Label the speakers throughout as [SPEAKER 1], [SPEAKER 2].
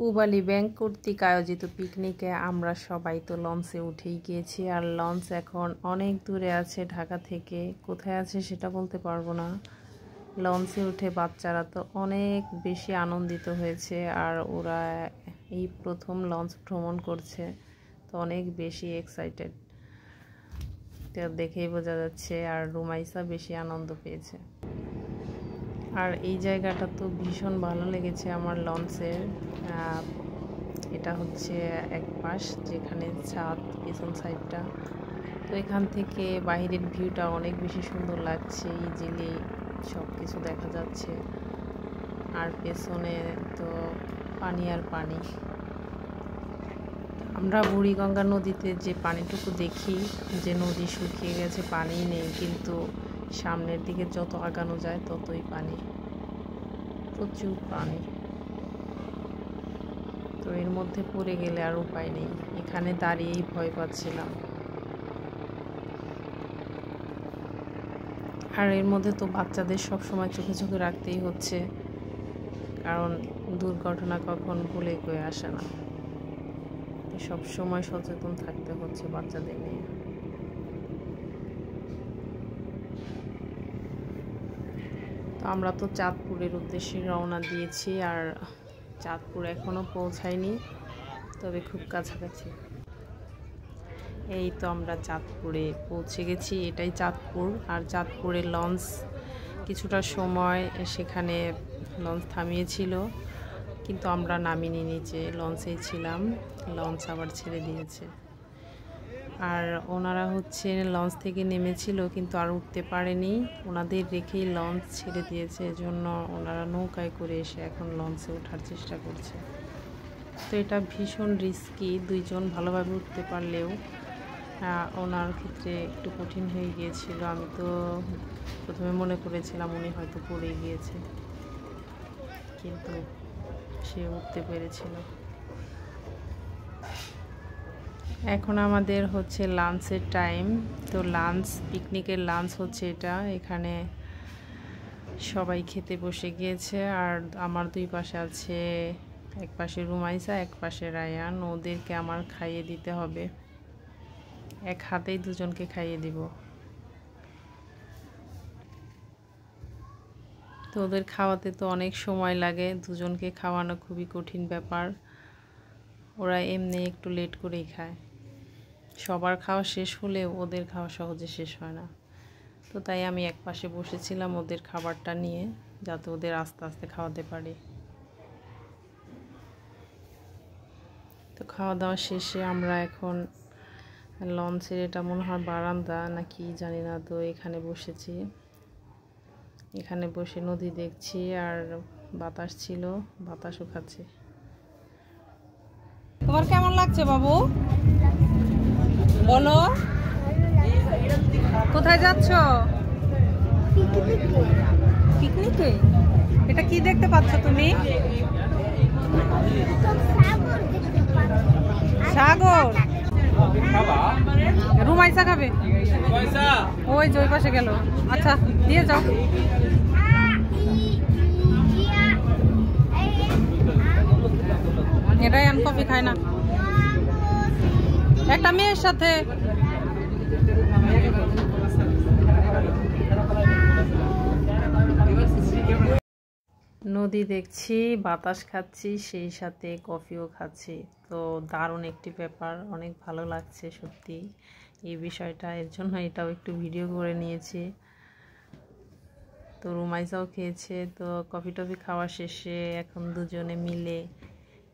[SPEAKER 1] Pubali bank কর্তৃক আয়োজিত পিকনিকে আমরা সবাই তো লঞ্চে উঠেই গিয়েছি। আর লঞ্চ এখন অনেক দূরে আছে ঢাকা থেকে, কোথায় আছে সেটা বলতে পারবো না। লঞ্চে উঠে বাচ্চারা তো অনেক বেশি আনন্দিত হয়েছে, আর ওরা এই প্রথম লঞ্চ ভ্রমণ করছে, তো অনেক বেশি এক্সাইটেড, তো দেখেই বোঝা যাচ্ছে। আর রুমাইসা বেশি আনন্দ পেয়েছে। আর এই জায়গাটা তো ভীষণ ভালো লেগেছে আমার লঞ্চের। এটা হচ্ছে এক পাশ যেখানে ছাদ, পেছন সাইডটা, তো এখান থেকে বাইরের ভিউটা অনেক বেশি সুন্দর লাগছে, ইজিলি সব কিছু দেখা যাচ্ছে। আর পেছনে তো পানি আর পানি। আমরা বুড়িগঙ্গা নদীতে যে পানিটুকু দেখি, যে নদী শুকিয়ে গেছে, পানি নেই, কিন্তু সামনের দিকে যত আগানো যায় ততই পানি, প্রচুর পানি। তো এর মধ্যে পড়ে গেলে আর উপায় নেই, এখানে দাঁড়িয়েই ভয় পাচ্ছিলাম। আর এর মধ্যে তো বাচ্চাদের সব সময় চোখে চোখে রাখতেই হচ্ছে, কারণ দুর্ঘটনা কখন ভুলে গিয়ে আসে না, সব সময় সচেতন থাকতে হচ্ছে বাচ্চাদের নিয়ে। তো আমরা তো চাঁদপুরের উদ্দেশ্যে রওনা দিয়েছি, আর চাঁদপুর এখনো পৌঁছায়নি, তবে খুব কাছাকাছি। এই তো আমরা চাঁদপুরে পৌঁছে গেছি, এটাই চাঁদপুর। আর চাঁদপুরের লঞ্চ কিছুটা সময় সেখানে লঞ্চ থামিয়েছিল, কিন্তু আমরা নামিনি, নিচে লঞ্চেই ছিলাম। লঞ্চ আবার ছেড়ে দিয়েছে। আর ওনারা হচ্ছে লঞ্চ থেকে নেমেছিল, কিন্তু আর উঠতে পারেনি, ওনাদের রেখেই লঞ্চ ছেড়ে দিয়েছে, এজন্য ওনারা নৌকায় করে এসে এখন লঞ্চে ওঠার চেষ্টা করছে। তো এটা ভীষণ রিস্কি, দুইজন ভালোভাবে উঠতে পারলেও ওনার ক্ষেত্রে একটু কঠিন হয়ে গিয়েছিল। আমি তো প্রথমে মনে করেছিলাম উনি হয়তো পড়ে গিয়েছে, কিন্তু সে উঠতে পেরেছিল। এখন আমাদের হচ্ছে লাঞ্চের টাইম। তো লাঞ্চ, পিকনিকের লাঞ্চ হচ্ছে এটা। এখানে সবাই খেতে বসে গিয়েছে, আর আমার দুই পাশে আছে, এক পাশে রুমাইসা, এক পাশে রায়ান। ওদেরকে আমার খাইয়ে দিতে হবে, এক হাতেই দুজনকে খাইয়ে দিব। তো ওদের খাওয়াতে তো অনেক সময় লাগে, দুজনকে খাওয়ানো খুবই কঠিন ব্যাপার। ওরা এমনি একটু লেট করেই খায়, সবার খাওয়া শেষ হলেও ওদের খাওয়া সহজে শেষ হয় না। তো তাই আমি এক পাশে বসেছিলাম ওদের খাবারটা নিয়ে, যাতে ওদের আস্তে আস্তে খাওয়াতে পারি। তো খাওয়া দাওয়া শেষে আমরা এখন লঞ্চের, এটা মনে হয় বারান্দা নাকি জানি না, তো এখানে বসেছি। এখানে বসে নদী দেখছি, আর বাতাস ছিল, বাতাসও খাচ্ছি। তোমার কেমন লাগছে বাবু, বলো? কোথায় যাচ্ছ? পিকনিকে। এটা কি দেখতে পাচ্ছ তুমি? সাগর। রুমাইসা খাবে, ওই যে ওই পাশে গেল। আচ্ছা দিয়ে যাও। এটাই আন, কফি খায় না, একটা মেয়ের সাথে। নদী দেখছি, বাতাস খাচ্ছি, সেই সাথে কফিও খাচ্ছি। তো দারুণ একটি ব্যাপার, অনেক ভালো লাগছে সত্যি এই বিষয়টা, এর জন্য এটাও একটু ভিডিও করে নিয়েছি। তো রুমাইসাও খেয়েছে। তো কফি টফি খাওয়া শেষে এখন দুজনে মিলে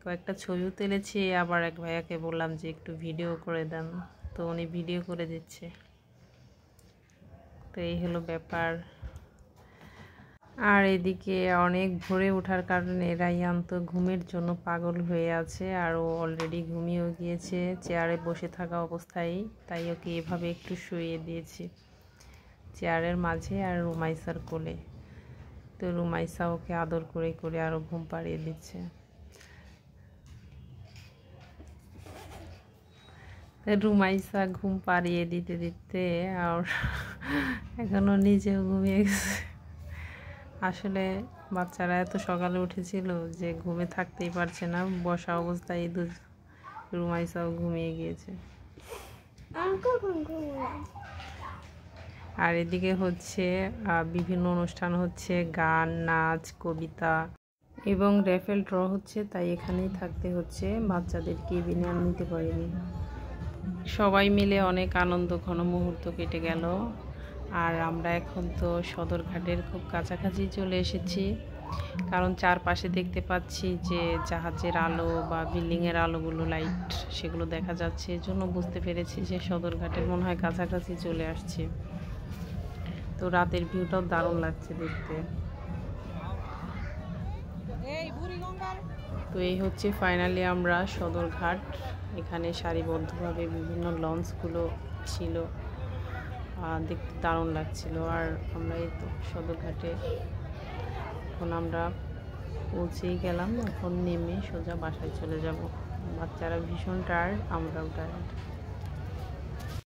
[SPEAKER 1] কয়েকটা ছবিও তুলেছি। আবার এক ভাইয়াকে বললাম যে একটু ভিডিও করে দেন, তো উনি ভিডিও করে দিচ্ছে। তো এই হলো ব্যাপার। আর এদিকে অনেক ভোরে ওঠার কারণে রায়ান তো ঘুমের জন্য পাগল হয়ে আছে, আর ও অলরেডি ঘুমিয়েও গিয়েছে চেয়ারে বসে থাকা অবস্থায়। তাই ওকে এভাবে একটু শুইয়ে দিয়েছি চেয়ারের মাঝে আর রুমাইসার কোলে। তো রুমাইসা ওকে আদর করে করে আরও ঘুম পাড়িয়ে দিচ্ছে। রুমাইসা ঘুম পাড়িয়ে দিতে দিতে আর এখনো নিজেও ঘুমিয়ে গেছে। আসলে বাচ্চারা এত সকালে উঠেছিল যে ঘুমে থাকতেই পারছে না, বসা অবস্থায় রুমাইসাও ঘুমিয়ে গিয়েছে। আর এদিকে হচ্ছে বিভিন্ন অনুষ্ঠান হচ্ছে, গান, নাচ, কবিতা এবং র্যাফেল ড্র হচ্ছে, তাই এখানেই থাকতে হচ্ছে। বাচ্চাদের কেবিনে আর নিতে পারিনি। সবাই মিলে অনেক আনন্দ ঘন মুহূর্ত কেটে গেল। আর আমরা এখন তো সদরঘাটের খুব কাছাকাছি চলে এসেছি, কারণ চারপাশে দেখতে পাচ্ছি যে জাহাজের আলো বা বিল্ডিংয়ের আলোগুলো, লাইট, সেগুলো দেখা যাচ্ছে। এজন্য বুঝতে পেরেছি যে সদরঘাটের মনে হয় কাছাকাছি চলে আসছে। তো রাতের ভিউটাও দারুণ লাগছে দেখতে। তো এই হচ্ছে ফাইনালি আমরা সদরঘাট। এখানে সারিবদ্ধভাবে বিভিন্ন লঞ্চগুলো ছিল, দেখতে দারুণ লাগছিল। আর আমরা এই তো সদরঘাটে এখন আমরা পৌঁছেই গেলাম। এখন নেমে সোজা বাসায় চলে যাব। বাচ্চারা ভীষণ টায়ার্ড, আমরাও টায়ার্ড।